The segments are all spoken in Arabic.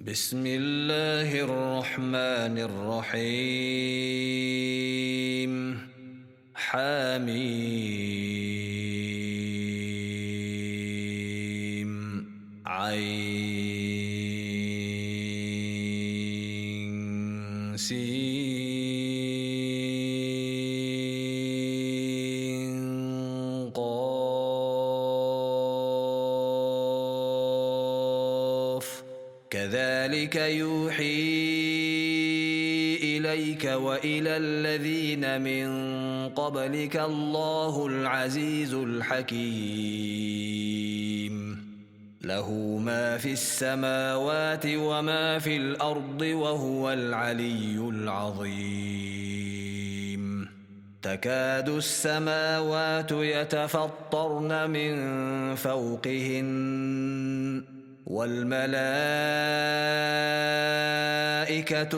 بسم الله الرحمن الرحيم. حميم عين سين قاف كذلك يوحي إليك وإلى الذين من قبلك الله العزيز الحكيم له ما في السماوات وما في الأرض وهو العلي العظيم تكاد السماوات يتفطرن من فوقهن والملائكة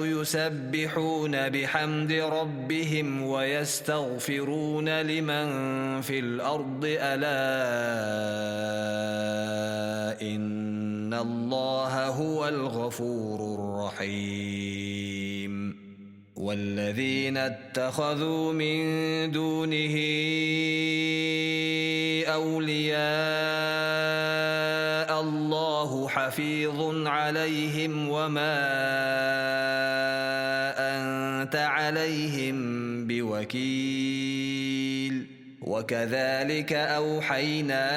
يسبحون بحمد ربهم ويستغفرون لمن في الأرض ألا إن الله هو الغفور الرحيم والذين اتخذوا من دونه أولياء الله حفيظ عليهم وما أنت عليهم بوكيل وكذلك أوحينا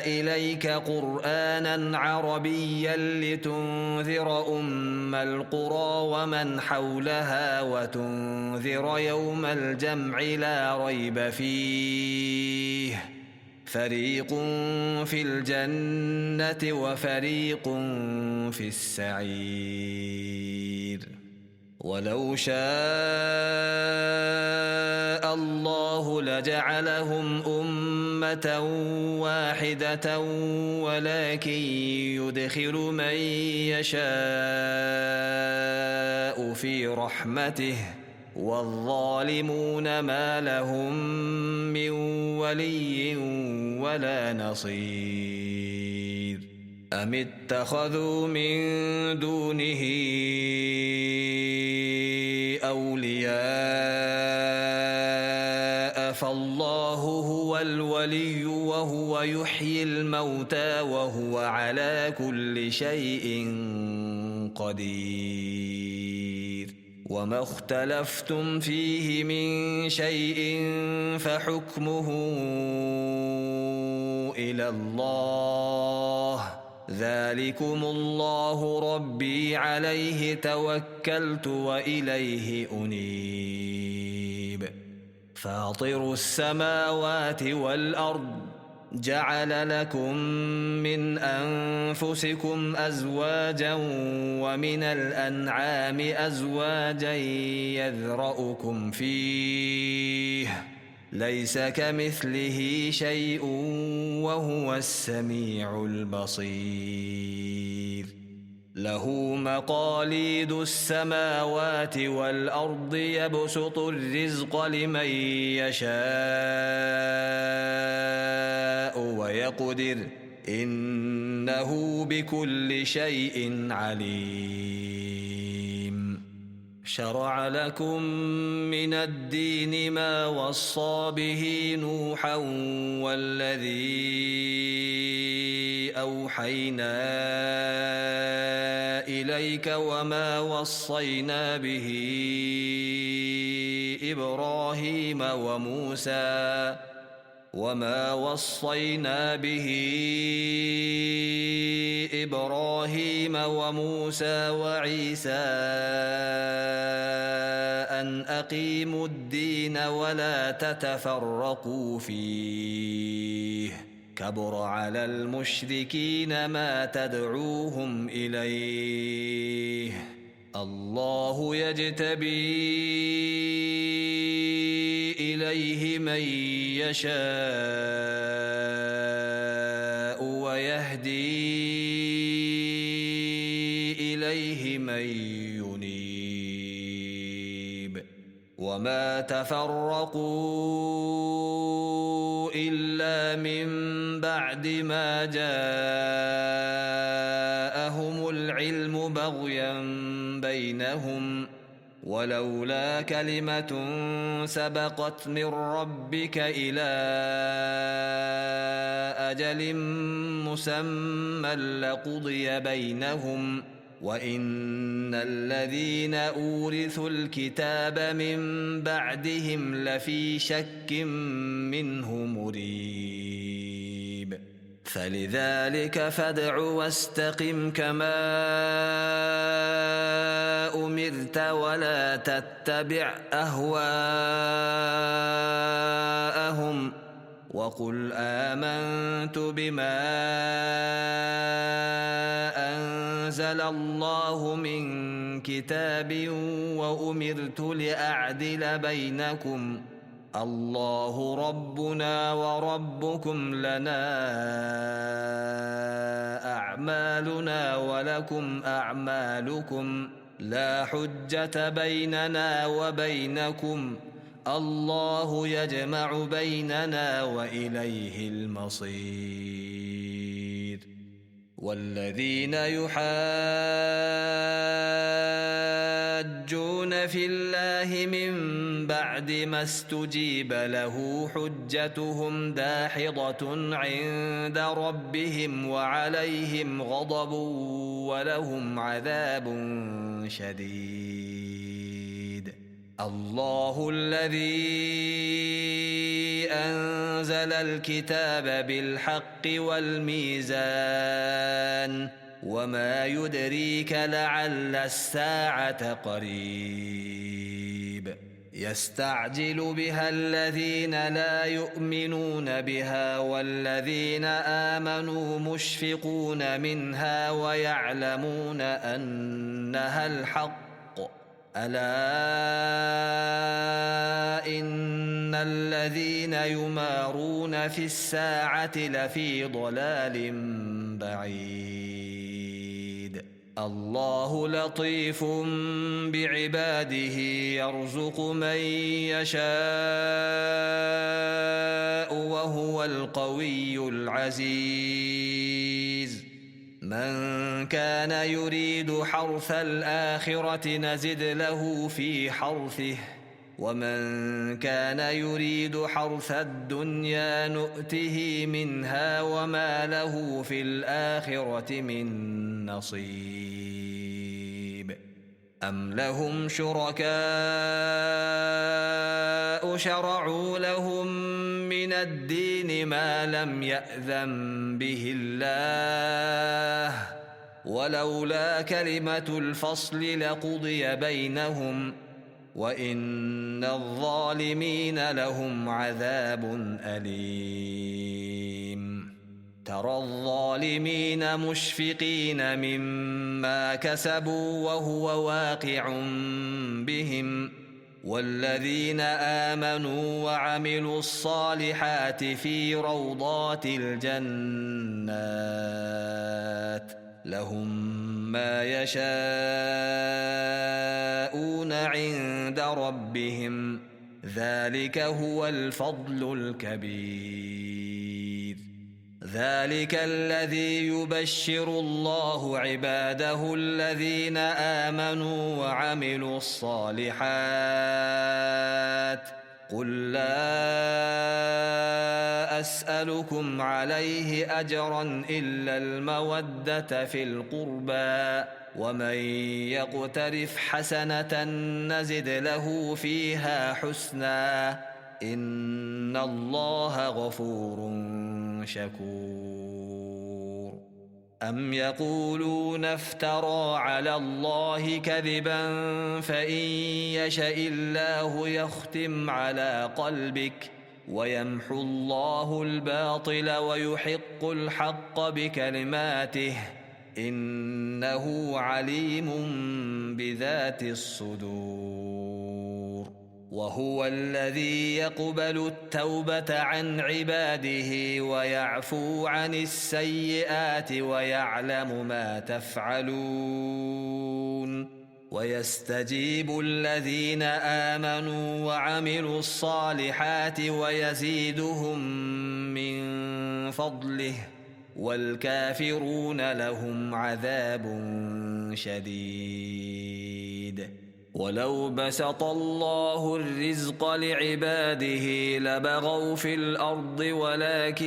إليك قرآنا عربيا لتنذر أم القرى ومن حولها وتنذر يوم الجمع لا ريب فيه فريق في الجنة وفريق في السعير ولو شاء الله لجعلهم أمة واحدة ولكن يدخل من يشاء في رحمته والظالمون ما لهم من ولي ولا نصير أم اتخذوا من دونه أولياء فالله هو الولي وهو يحيي الموتى وهو على كل شيء قدير وما اختلفتم فيه من شيء فحكمه إلى الله ذلكم الله ربي عليه توكلت وإليه أنيب فاطر السماوات والأرض جعل لكم من أنفسكم أزواجا ومن الأنعام أزواجا يذرأكم فيه ليس كمثله شيء وهو السميع البصير له مقاليد السماوات والأرض يبسط الرزق لمن يشاء ويقدر إنه بكل شيء عليم شرع لكم من الدين ما وصى به نوحا والذي أوحينا إليك وما وصينا به إبراهيم وموسى وعيسى أن أقيموا الدين ولا تتفرقوا فيه كبر على المشركين ما تدعوهم إليه الله يجتبي إليه من يشاء ويهدي إليه من ينيب وما تفرقوا إلا من بعد ما جاءهم العلم بغيا بينهم ولولا كلمة سبقت من ربك إلى أجل مسمى لقضي بينهم وإن الذين أورثوا الكتاب من بعدهم لفي شك منه مريب فلذلك فادع واستقم كما أمرت ولا تتبع أهواءهم وقل آمنت بما أنزل الله من كتاب وأمرت لأعدل بينكم الله ربنا وربكم لنا أعمالنا ولكم أعمالكم لا حجة بيننا وبينكم الله يجمع بيننا وإليه المصير والذين يحاجون في الله من بعد ما استجيب له حجتهم داحضة عند ربهم وعليهم غضب ولهم عذاب شديد الله الذي أنزل الكتاب بالحق والميزان وما يدريك لعل الساعة قريب يستعجل بها الذين لا يؤمنون بها والذين آمنوا مشفقون منها ويعلمون أنها الحق ألا إن الذين يمارون في الساعة لفي ضلال بعيد الله لطيف بعباده يرزق من يشاء وهو القوي العزيز من كان يريد حرث الآخرة نزد له في حرثه ومن كان يريد حرث الدنيا نؤته منها وما له في الآخرة من نصيب أم لهم شركاء شرعوا لهم من الدين ما لم يأذن به الله ولولا كلمة الفصل لقضي بينهم وإن الظالمين لهم عذاب أليم ترى الظالمين مشفقين مما كسبوا وهو واقع بهم والذين آمنوا وعملوا الصالحات في روضات الجنات لهم ما يشاءون عند ربهم ذلك هو الفضل الكبير ذلك الذي يبشر الله عباده الذين آمنوا وعملوا الصالحات قل لا أسألكم عليه أجرا إلا المودة في القربى ومن يقترف حسنة نزد له فيها حسنا إن الله غفور شكور أم يقولون افترى على الله كذبا فإن يشاء الله يختم على قلبك ويمحو الله الباطل ويحق الحق بكلماته إنه عليم بذات الصدور وهو الذي يقبل التوبة عن عباده ويعفو عن السيئات ويعلم ما تفعلون ويستجيب الذين آمنوا وعملوا الصالحات ويزيدهم من فضله والكافرون لهم عذاب شديد. ولو بسط الله الرزق لعباده لبغوا في الأرض ولكن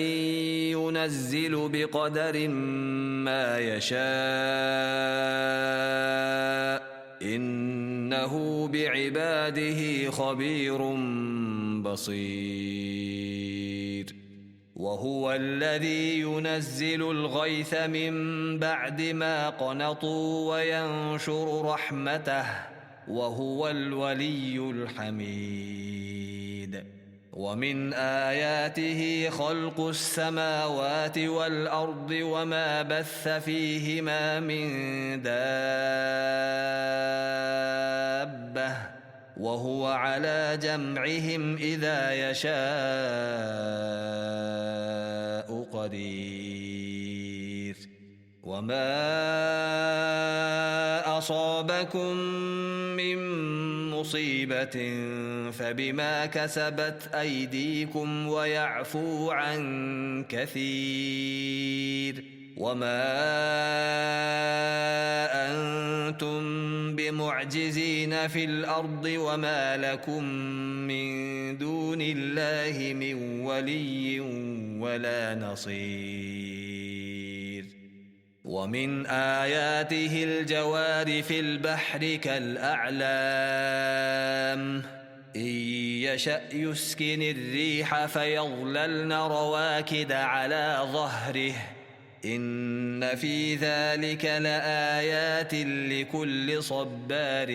ينزل بقدر ما يشاء إنه بعباده خبير بصير. وهو الذي ينزل الغيث من بعد ما قنطوا وينشر رحمته وهو الولي الحميد. ومن آياته خلق السماوات والأرض وما بث فيهما من دابة وهو على جمعهم إذا يشاء قدير. وما أصابكم من مصيبة فبما كسبت أيديكم ويعفو عن كثير. وما أنتم بمعجزين في الأرض وما لكم من دون الله من ولي ولا نصير. ومن آياته الجوار في البحر كالأعلام إن يشأ يسكن الريح فيظللن رواكد على ظهره إن في ذلك لآيات لكل صبار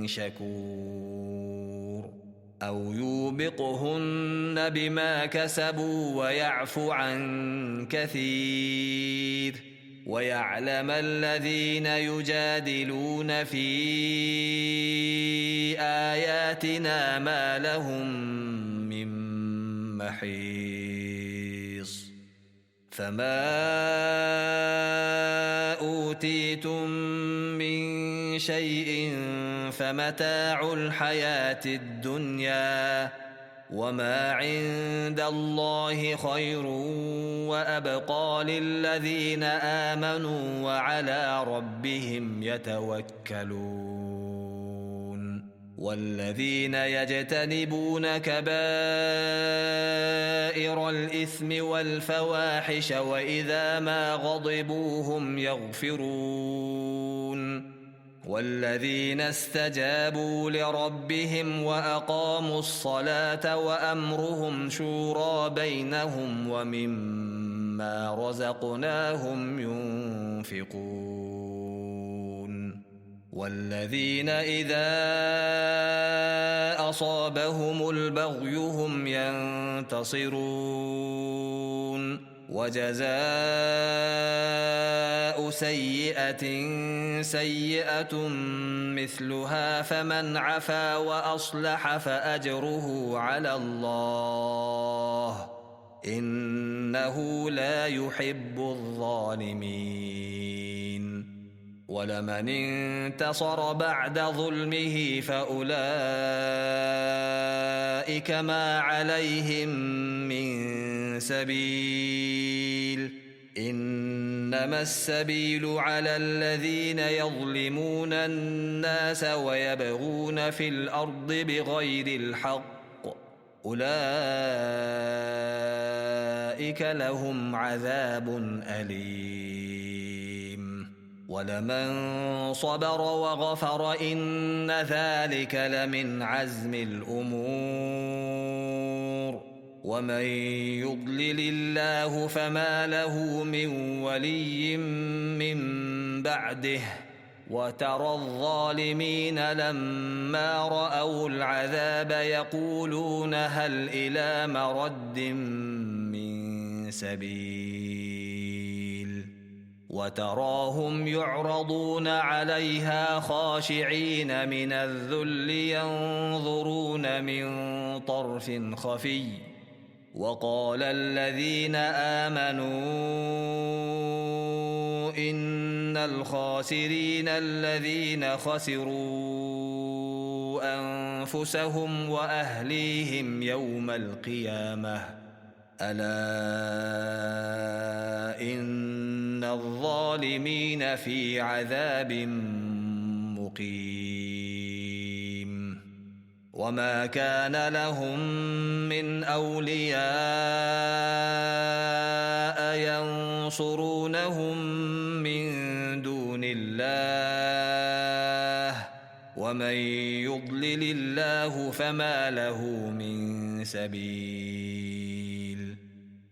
شكور. أو يوبقهن بما كسبوا ويعفو عن كثير. ويعلم الذين يجادلون في آياتنا ما لهم من محيص. فما أوتيتم من شيء فمتاع الحياة الدنيا وما عند الله خير وأبقى للذين آمنوا وعلى ربهم يتوكلون. والذين يجتنبون كبائر الإثم والفواحش وإذا ما غضبوا هم يغفرون. والذين استجابوا لربهم وأقاموا الصلاة وأمرهم شورى بينهم ومما رزقناهم ينفقون. والذين إذا أصابهم البغي هم ينتصرون. وجزاء سيئة سيئة مثلها فمن عفا وأصلح فأجره على الله إنه لا يحب الظالمين. ولمن انتصر بعد ظلمه فأولئك ما عليهم من سبيل إنما السبيل على الذين يظلمون الناس ويبغون في الأرض بغير الحق أولئك لهم عذاب أليم. ولمن صبر وغفر إن ذلك لمن عزم الأمور. ومن يضلل الله فما له من ولي من بعده وترى الظالمين لما رأوا العذاب يقولون هل إلى مرد من سبيل. وتراهم يعرضون عليها خاشعين من الذل ينظرون من طرف خفي. وقال الذين آمنوا إن الخاسرين الذين خسروا أنفسهم وأهليهم يوم القيامة ألا إن الظالمين في عذاب مقيم وما كان لهم من أولياء ينصرونهم من دون الله ومن يضلل الله فما له من سبيل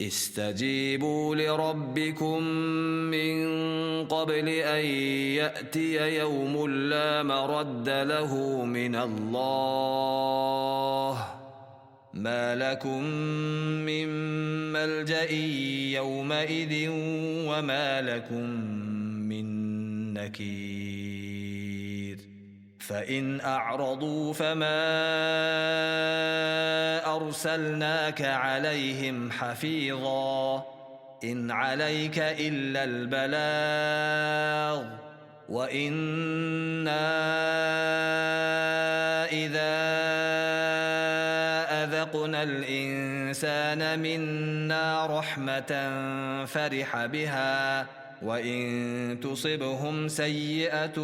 استجيبوا لربكم من قبل أن يأتي يوم لا مرد له من الله ما لكم من ملجأ يومئذ وما لكم من نكير فإن أعرضوا فما أرسلناك عليهم حفيظا إن عليك إلا البلاغ وإنا إذا أذقنا الإنسان منا رحمة فرح بها وإن تصبهم سيئة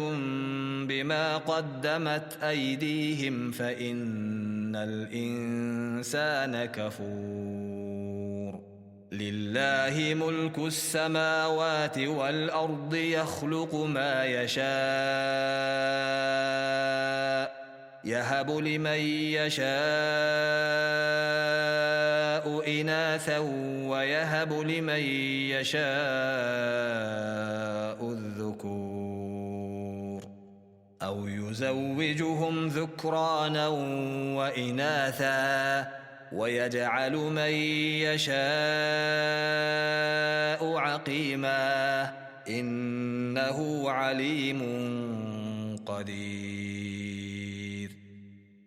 بما قدمت أيديهم فإن الإنسان كفور لله ملك السماوات والأرض يخلق ما يشاء يهب لمن يشاء إناثا ويهب لمن يشاء الذكور أو يزوجهم ذكرانا وإناثا ويجعل من يشاء عقيما إنه عليم قدير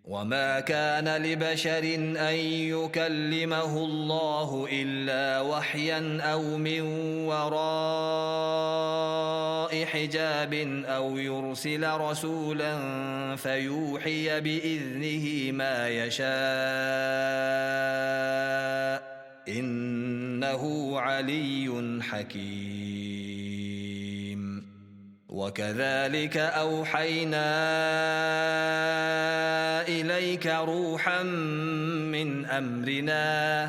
وما كان لبشر أن يكلمه الله إلا وحيا أو من وراء حجاب أو يرسل رسولا فيوحي بإذنه ما يشاء إنه علي حكيم وكذلك أوحينا إليك روحا من أمرنا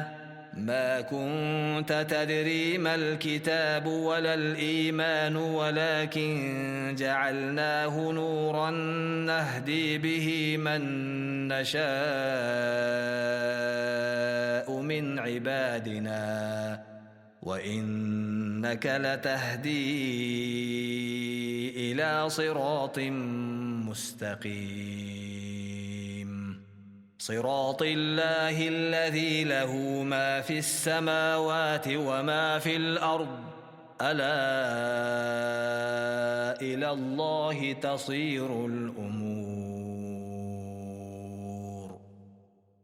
ما كنت تدري ما الكتاب ولا الإيمان ولكن جعلناه نورا نهدي به من نشاء من عبادنا وإنك لتهدي إلى صراط مستقيم صراط الله الذي له ما في السماوات وما في الأرض ألا إلى الله تصير الأمور